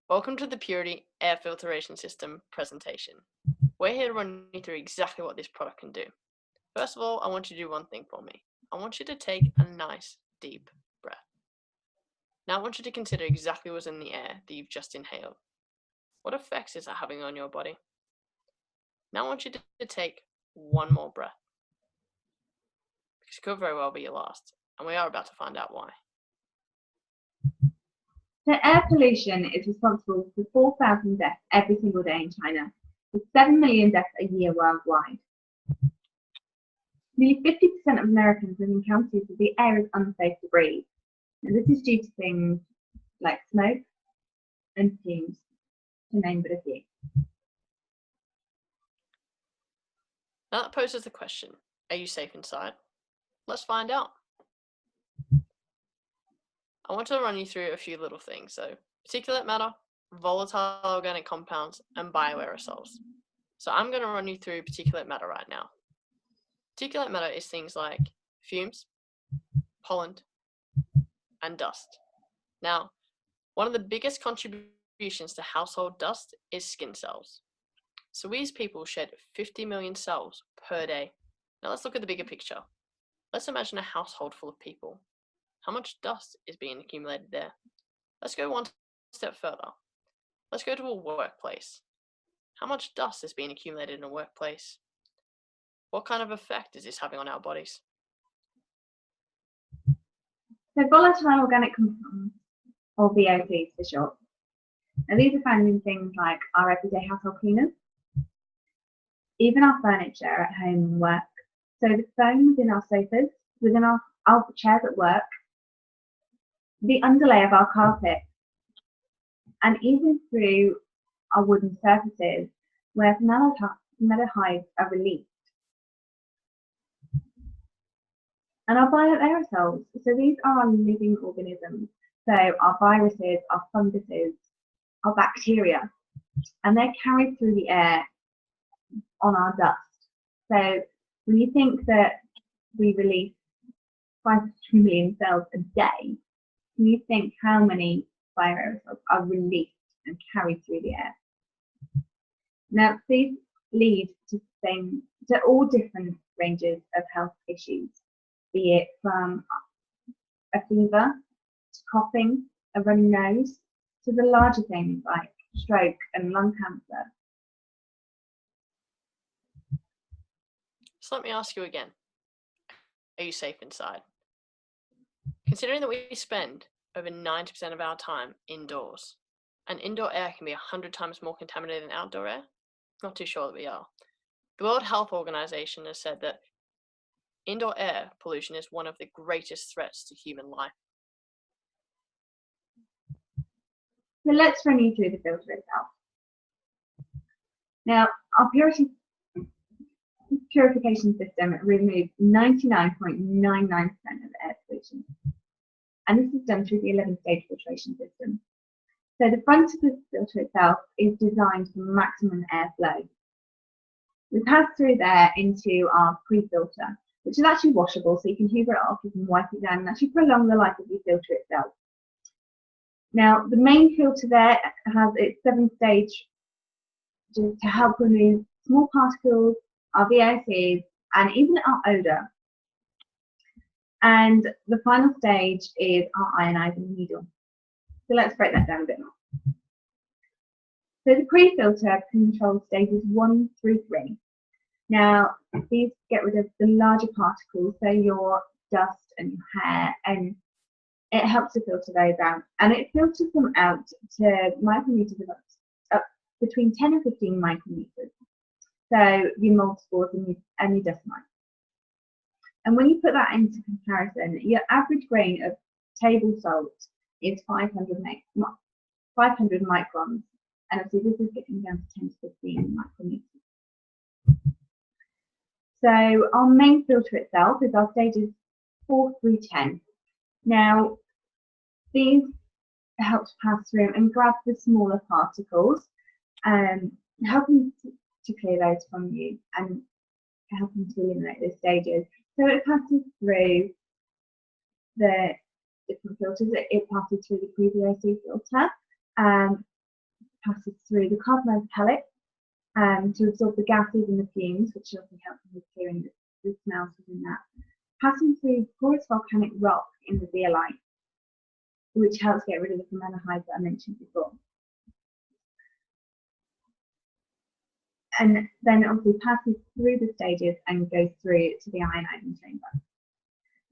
Welcome to the Puritii Air Filtration System presentation. We're here to run you through exactly what this product can do. First of all, I want you to do one thing for me. I want you to take a nice deep breath. Now I want you to consider exactly what's in the air that you've just inhaled. What effects is that having on your body? Now I want you to take one more breath. Because it could very well be your last, and we are about to find out why. So air pollution is responsible for 4,000 deaths every single day in China, with 7 million deaths a year worldwide. Nearly 50% of Americans live in counties where the air is unsafe to breathe. And this is due to things like smoke and fumes, to name but a few. Now that poses the question, are you safe inside? Let's find out. I want to run you through a few little things. So particulate matter, volatile organic compounds, and bioaerosols. So I'm going to run you through particulate matter right now. Particulate matter is things like fumes, pollen, and dust. Now, one of the biggest contributions to household dust is skin cells. So we as people shed 50 million cells per day. Now let's look at the bigger picture. Let's imagine a household full of people. How much dust is being accumulated there? Let's go one step further. Let's go to a workplace. How much dust is being accumulated in a workplace? What kind of effect is this having on our bodies? So volatile organic compounds, or VOCs for short. Now these are found in things like our everyday household cleaners, even our furniture at home and work. So the foam within our sofas, within our chairs at work, the underlay of our carpet, and even through our wooden surfaces where formaldehydes are released. And our bioaerosols, so these are our living organisms. So our viruses, our funguses, our bacteria, and they're carried through the air on our dust. So when you think that we release 5 million cells a day, can you think how many bioaerosols are released and carried through the air? Now, these lead to all different ranges of health issues, be it from a fever, to coughing, a runny nose, to the larger things like stroke and lung cancer. So let me ask you again, are you safe inside? Considering that we spend over 90% of our time indoors, and indoor air can be 100 times more contaminated than outdoor air, not too sure that we are. The World Health Organization has said that indoor air pollution is one of the greatest threats to human life. So let's run you through the filter itself. Now, our purification system removes 99.99% of air pollution. And this is done through the 11-stage filtration system. So the front of the filter itself is designed for maximum airflow. We pass through there into our pre-filter, which is actually washable, so you can hoover it off, you can wipe it down, and actually prolong the life of your filter itself. Now, the main filter there has its 7-stage to help remove small particles, our VOCs, and even our odour. And the final stage is our ionizing needle. So let's break that down a bit more. So the pre-filter controls stages 1 through 3. Now, these get rid of the larger particles, so your dust and your hair, and it helps to filter those out. And it filters them out to micrometers of up between 10 and 15 micrometers. So your mold spores and your dust mites. And when you put that into comparison, your average grain of table salt is 500 microns. And obviously this is getting down to 10 to 15 micrometers. So our main filter itself is our stages 4 through 10. Now, these help to pass through and grab the smaller particles, helping to clear those from you and helping to eliminate those stages. So it passes through the different filters. It passes through the pre-VOC filter, passes through the carbonized pellet to absorb the gases and the fumes, which also helps with clearing the smells within that. Passing through porous volcanic rock in the zeolite, which helps get rid of the formaldehyde that I mentioned before. And then obviously passes through the stages and goes through to the ionizing chamber.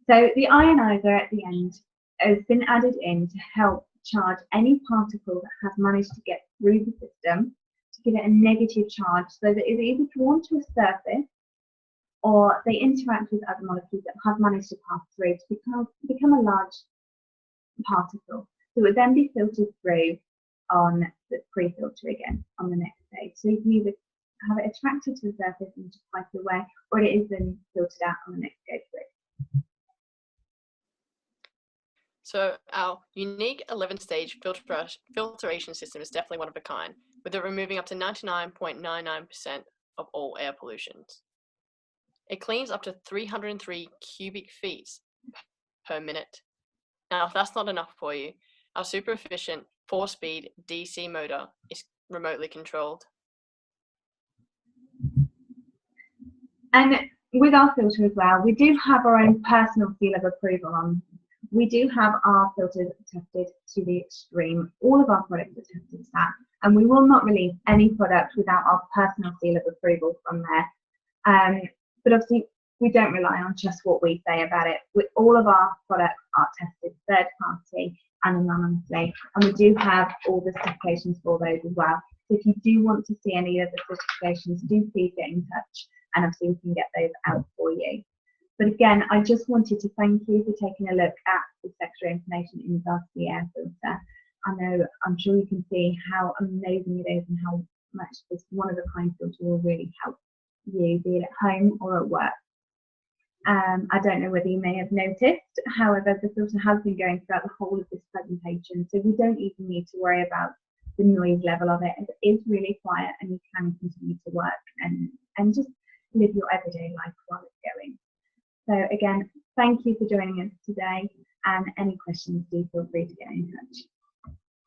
So the ionizer at the end has been added in to help charge any particle that has managed to get through the system, to give it a negative charge so that it's either drawn to a surface or they interact with other molecules that have managed to pass through to become a large particle. So it would then be filtered through on the pre-filter again on the next stage. So you can either have it attracted to the surface and just wipe it away, or it is then filtered out on the next stage through. So our unique 11-stage filtration system is definitely one of a kind, with it removing up to 99.99% of all air pollutions. It cleans up to 303 cubic feet per minute. Now, if that's not enough for you, our super efficient 4-speed DC motor is remotely controlled. And with our filter as well, we do have our own personal seal of approval on. We do have our filters tested to the extreme. All of our products are tested to that, and we will not release any product without our personal seal of approval from there. But obviously, we don't rely on just what we say about it. All of our products are tested third party and anonymously, and we do have all the certifications for those as well. So if you do want to see any of the certifications, do please get in touch, and obviously we can get those out for you. But again, I just wanted to thank you for taking a look at this extra information in regards to the air filter. I'm sure you can see how amazing it is and how much this one-of-a-kind filter will really help you, be it at home or at work. I don't know whether you may have noticed, however, the filter has been going throughout the whole of this presentation, so we don't even need to worry about the noise level of it. It is really quiet, and you can continue to work and just live your everyday life while it's going. So again, thank you for joining us today, and any questions, do feel free to get in touch.